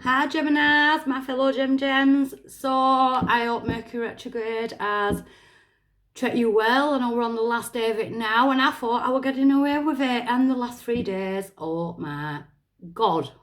Hi Geminis, my fellow Gems. So I hope Mercury retrograde has treated you well. I know we're on the last day of it now, and I thought I were getting away with it. And the last 3 days, oh my God.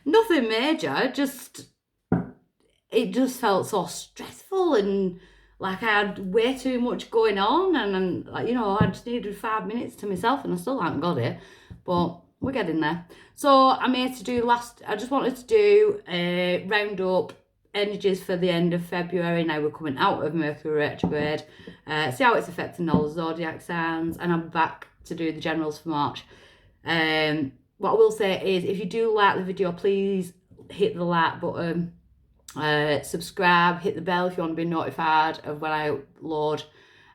Nothing major, it just felt so stressful and like I had way too much going on, and like, I just needed 5 minutes to myself, and I still haven't got it, but we're getting there. So I'm here to do I just wanted to do a round up energies for the end of February. Now we're coming out of Mercury retrograde, see how it's affecting all the zodiac signs, and I'm back to do the generals for March. What I will say is, if you do like the video, please hit the like button, subscribe, hit the bell if you want to be notified of when I upload.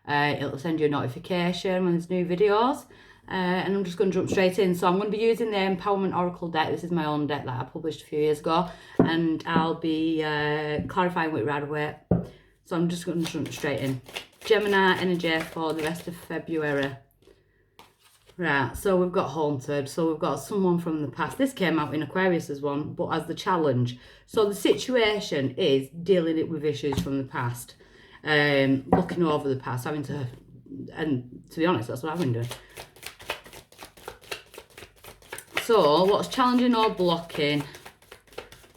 It'll send you a notification when there's new videos. And I'm just going to jump straight in. So I'm going to be using the Empowerment Oracle deck. This is my own deck that I published a few years ago, and I'll be clarifying it right away. So I'm just going to jump straight in. Gemini energy for the rest of February. Right, so we've got haunted. So we've got someone from the past. This came out in Aquarius as one, but as the challenge. So the situation is dealing with issues from the past, looking over the past, and to be honest, that's what I've been doing. So, what's challenging or blocking?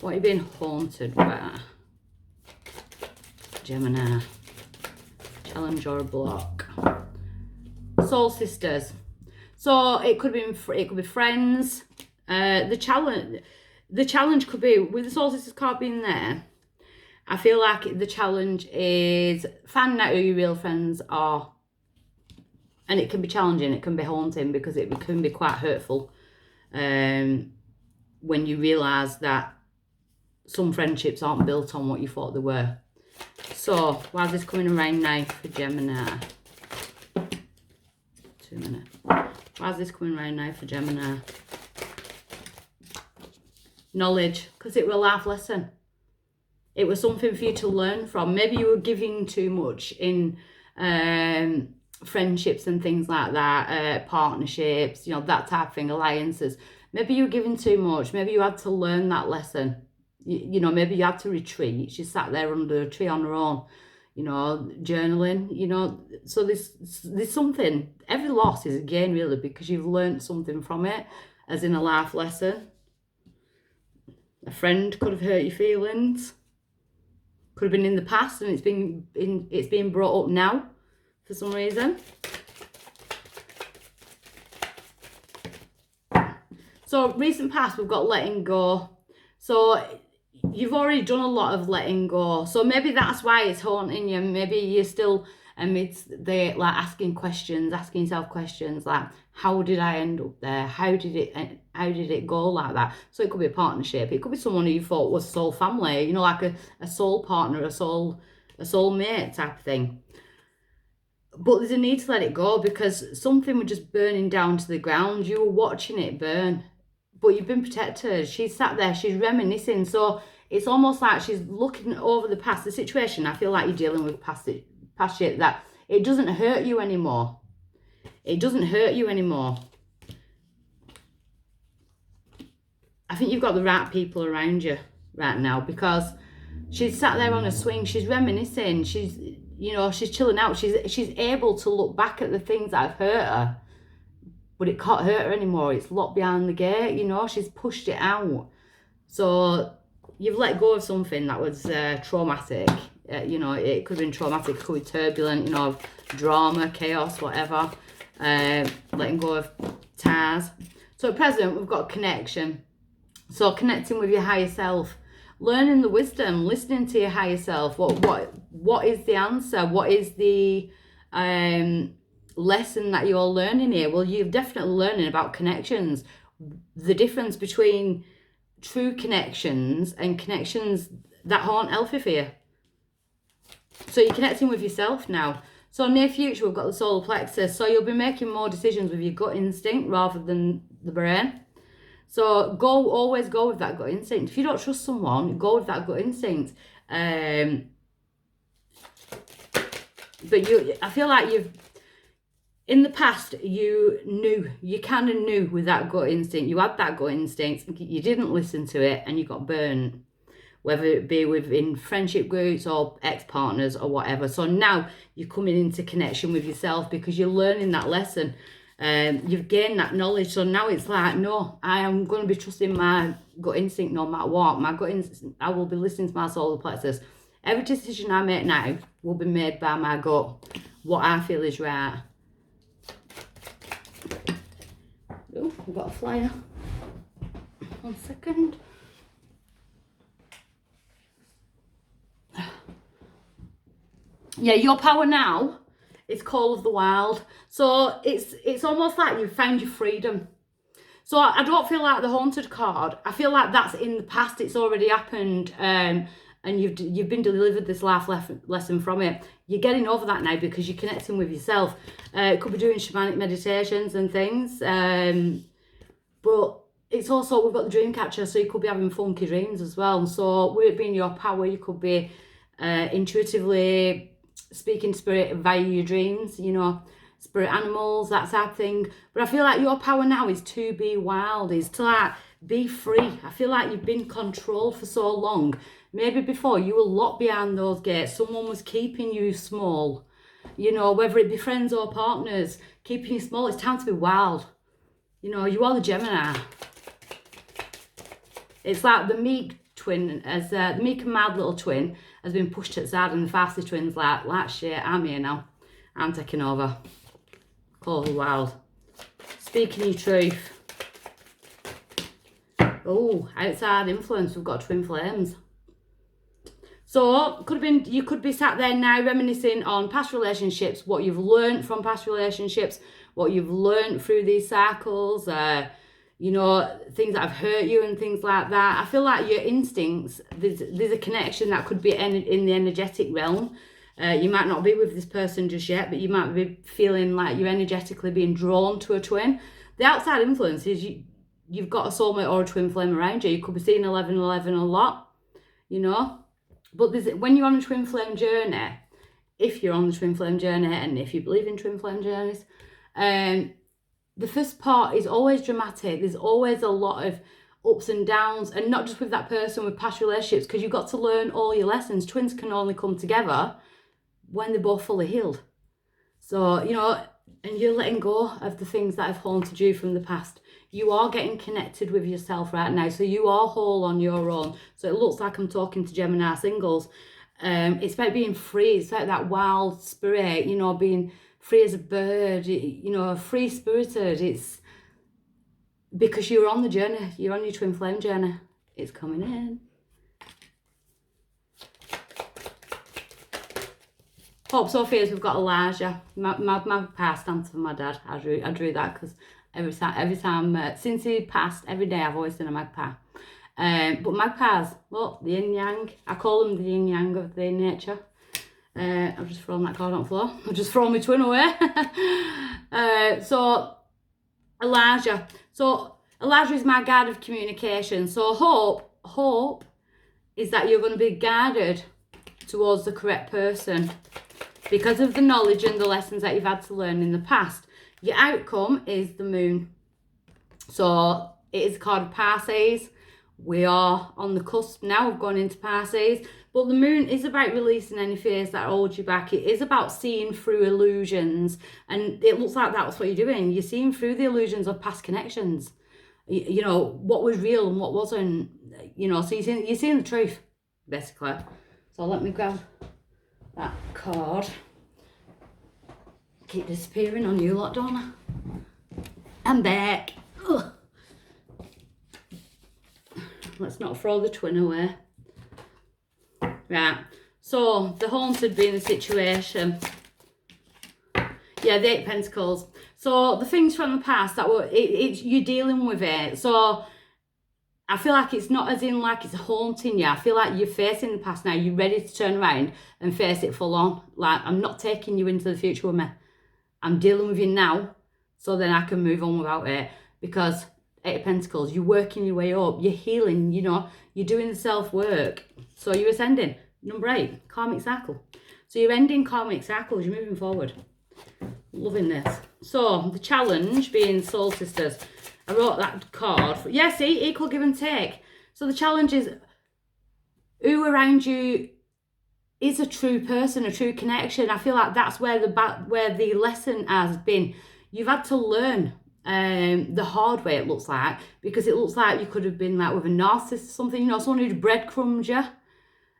What are you being haunted by? Gemini. Challenge or block. Soul sisters. So it could be friends. The challenge could be, with the soul sisters card being there, I feel like the challenge is finding out who your real friends are. And it can be challenging, it can be haunting, because it can be quite hurtful. When you realise that some friendships aren't built on what you thought they were. So, why is this coming around now for Gemini? 2 minutes. Why is this coming around now for Gemini? Knowledge, because it was a life lesson. It was something for you to learn from. Maybe you were giving too much in friendships and things like that, partnerships, that type of thing, alliances. Maybe you were giving too much. Maybe you had to learn that lesson. Maybe you had to retreat. She sat there under a tree on her own, journaling, so there's something. Every loss is a gain, really, because you've learned something from it, as in a life lesson. A friend could have hurt your feelings, could have been in the past, and it's being brought up now for some reason. So recent past, we've got letting go. So you've already done a lot of letting go. So maybe that's why it's haunting you. Maybe you're still amidst the asking yourself questions like, how did I end up there? How did it go like that? So it could be a partnership. It could be someone who you thought was soul family, like a soul partner, a soul mate type of thing. But there's a need to let it go, because something was just burning down to the ground. You were watching it burn, but you've been protected. She's sat there, she's reminiscing. So it's almost like she's looking over the past, the situation. I feel like you're dealing with past shit that it doesn't hurt you anymore. It doesn't hurt you anymore. I think you've got the right people around you right now, because she's sat there on a swing, she's reminiscing, she's chilling out. She's able to look back at the things that have hurt her, but it can't hurt her anymore. It's locked behind the gate, she's pushed it out. So you've let go of something that was traumatic. It could have been traumatic, it could be turbulent, drama, chaos, whatever. Letting go of ties. So at present, we've got connection. So connecting with your higher self. Learning the wisdom, listening to your higher self. What is the answer? What is the lesson that you're learning here? Well, you're definitely learning about connections. The difference between true connections and connections that haunt healthy fear. So you're connecting with yourself now. So near future, we've got the solar plexus. So you'll be making more decisions with your gut instinct rather than the brain. So always go with that gut instinct. If you don't trust someone, go with that gut instinct. But I feel like in the past, you kind of knew with that gut instinct. You had that gut instinct. You didn't listen to it and you got burnt, whether it be within friendship groups or ex-partners or whatever. So now you're coming into connection with yourself because you're learning that lesson. You've gained that knowledge. So now it's like, no, I am going to be trusting my gut instinct no matter what. My gut instinct, I will be listening to my solar plexus. Every decision I make now will be made by my gut, what I feel is right. Oh, I've got a flyer. 1 second. Yeah, your power now is call of the wild. So it's almost like you've found your freedom. So I don't feel like the haunted card. I feel like that's in the past. It's already happened, and you've been delivered this life lesson from it. You're getting over that now because you're connecting with yourself. It could be doing shamanic meditations and things, but it's also, we've got the dream catcher, so you could be having funky dreams as well. So with it being your power, you could be intuitively speaking to spirit via your dreams, you know, spirit animals, that type of thing. But I feel like your power now is to be wild, is to like be free. I feel like you've been controlled for so long. Maybe before you were locked behind those gates, someone was keeping you small, you know, whether it be friends or partners, keeping you small. It's time to be wild. You know, you are the Gemini. It's like the meek twin, as the meek and mild little twin has been pushed to the side, and the feisty twin's like shit, I'm here now. I'm taking over. Call the wild. Speaking your truth. Oh, outside influence, we've got twin flames. So, you could be sat there now reminiscing on past relationships, what you've learned from past relationships, what you've learned through these cycles, you know, things that have hurt you and things like that. I feel like your instincts, there's a connection that could be in the energetic realm. You might not be with this person just yet, but you might be feeling like you're energetically being drawn to a twin. The outside influence is you've got a soulmate or a twin flame around you. You could be seeing 1111 a lot, you know. But when you're on a twin flame journey, if you're on the twin flame journey and if you believe in twin flame journeys, the first part is always dramatic. There's always a lot of ups and downs, and not just with that person, with past relationships, because you've got to learn all your lessons. Twins can only come together when they're both fully healed. So, you know, and you're letting go of the things that have haunted you from the past. You are getting connected with yourself right now. So you are whole on your own. So it looks like I'm talking to Gemini singles. It's about being free. It's about that wild spirit, you know, being free as a bird, you know, free-spirited. It's because you're on the journey. You're on your twin flame journey. It's coming in. Hopes or fears, we've got Elijah. My past stands for my dad. I drew that because every time since he passed, every day I've always seen a magpie. But magpies, look, the yin yang. I call them the yin yang of their nature. I've just thrown that card on the floor. I've just thrown my twin away. So Elijah. So Elijah is my guide of communication. So hope is that you're going to be guided towards the correct person because of the knowledge and the lessons that you've had to learn in the past. Your outcome is the moon. So it is called Pisces. We are on the cusp now of going into Pisces. But the moon is about releasing any fears that hold you back. It is about seeing through illusions. And it looks like that's what you're doing. You're seeing through the illusions of past connections. You know, what was real and what wasn't. You know, so you're seeing the truth, basically. So let me grab that card. Keep disappearing on you lot, don't I? I'm back. Ugh. Let's not throw the twin away. Right. So the haunted being the situation. Yeah, the 8 of Pentacles. So the things from the past that were you're dealing with it. So I feel like it's not as in like it's haunting you. I feel like you're facing the past now. You're ready to turn around and face it full on. Like, I'm not taking you into the future with me. I'm dealing with you now so then I can move on without it. Because 8 of Pentacles, you're working your way up. You're healing, you know. You're doing the self-work. So you're ascending. Number 8, karmic cycle. So you're ending karmic cycles. You're moving forward. Loving this. So, the challenge being soul sisters. I wrote that card. Yeah, see, equal give and take. So the challenge is who around you is a true person, a true connection. I feel like that's where the lesson has been. You've had to learn the hard way, it looks like, because it looks like you could have been like with a narcissist or something, you know, someone who'd breadcrumbed you.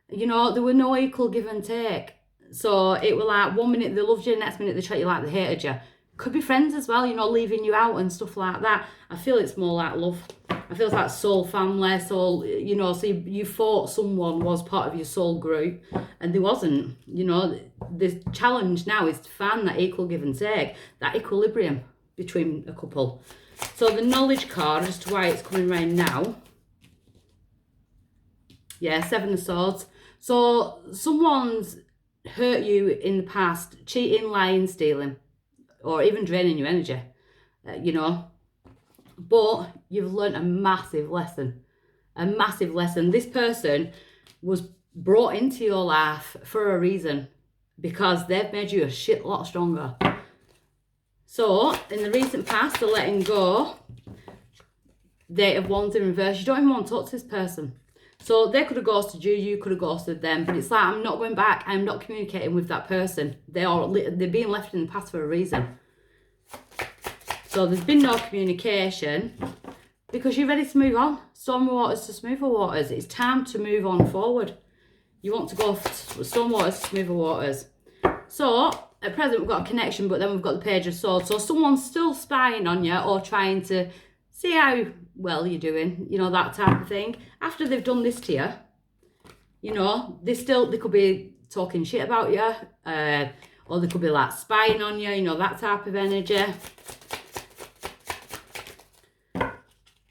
You know, there were no equal give and take. So it was like 1 minute they loved you, next minute they treat you like they hated you. Could be friends as well, you know, leaving you out and stuff like that. I feel it's more like love. I feel it's like soul family, soul, you know, so you thought someone was part of your soul group and they wasn't. You know, the challenge now is to find that equal give and take, that equilibrium between a couple. So the knowledge card, as to why it's coming around now. Yeah, 7 of Swords. So someone's hurt you in the past, cheating, lying, stealing, or even draining your energy, you know. But you've learned a massive lesson. A massive lesson. This person was brought into your life for a reason, because they've made you a shit lot stronger. So, in the recent past, they're letting go. They have wanted in reverse. You don't even want to talk to this person. So they could have ghosted you, you could have ghosted them, but it's like, I'm not going back, I'm not communicating with that person. They're being left in the past for a reason. So there's been no communication because you're ready to move on. Stormy waters to smoother waters. It's time to move on forward. You want to go stormy waters to smoother waters. So at present we've got a connection, but then we've got the Page of Swords. So someone's still spying on you or trying to see how well you're doing, you know, that type of thing. After they've done this to you, you know, they could be talking shit about you, or they could be like spying on you, you know, that type of energy.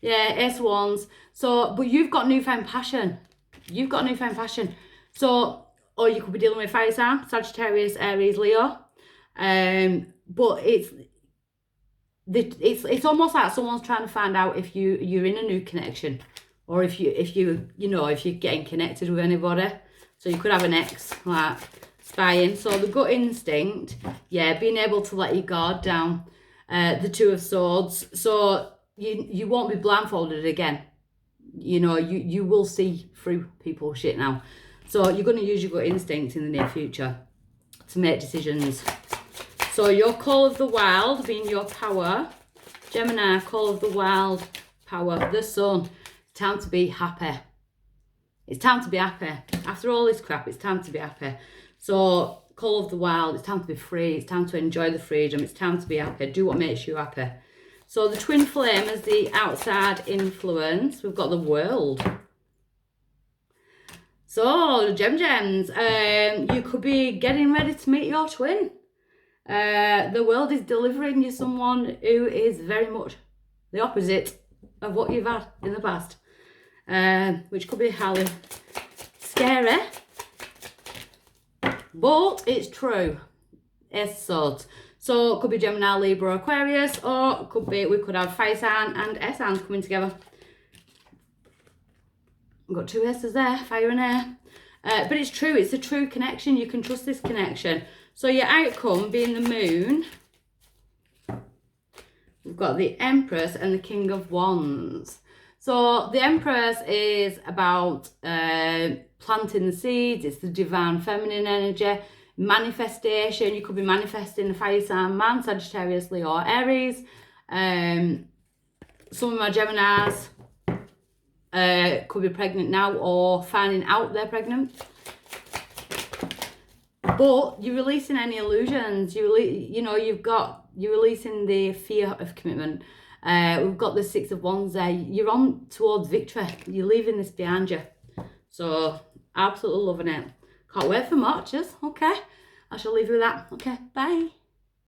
Yeah, Ace of Wands. So, but you've got newfound passion. You've got newfound passion. So, or you could be dealing with fire sign, Sagittarius, Aries, Leo. But it's almost like someone's trying to find out if you're in a new connection, or if you're getting connected with anybody. So you could have an ex like spying. So the gut instinct, yeah, being able to let your guard down. The Two of Swords. So you won't be blindfolded again. You know, you will see through people's shit now. So you're going to use your gut instinct in the near future to make decisions. So your call of the wild being your power. Gemini, call of the wild, power, the sun. It's time to be happy. It's time to be happy. After all this crap, it's time to be happy. So call of the wild, it's time to be free. It's time to enjoy the freedom. It's time to be happy. Do what makes you happy. So the twin flame is the outside influence. We've got the world. So, gems, you could be getting ready to meet your twin. The world is delivering you someone who is very much the opposite of what you've had in the past, which could be highly scary, but it's true. Ace of Swords. So it could be Gemini, Libra, Aquarius, or it could be we could have fire sign and air signs coming together. We've got two aces there, fire and air. But it's true, it's a true connection. You can trust this connection. So your outcome being the moon, we've got the Empress and the King of Wands. So the Empress is about planting the seeds. It's the divine feminine energy, manifestation. You could be manifesting a fire sign man, Sagittarius, Leo, or Aries. Some of my Geminis could be pregnant now or finding out they're pregnant. But you're releasing any illusions. You're releasing the fear of commitment. We've got the Six of Wands there. You're on towards victory. You're leaving this behind you. So absolutely loving it. Can't wait for Marches. Okay, I shall leave you with that. Okay, bye.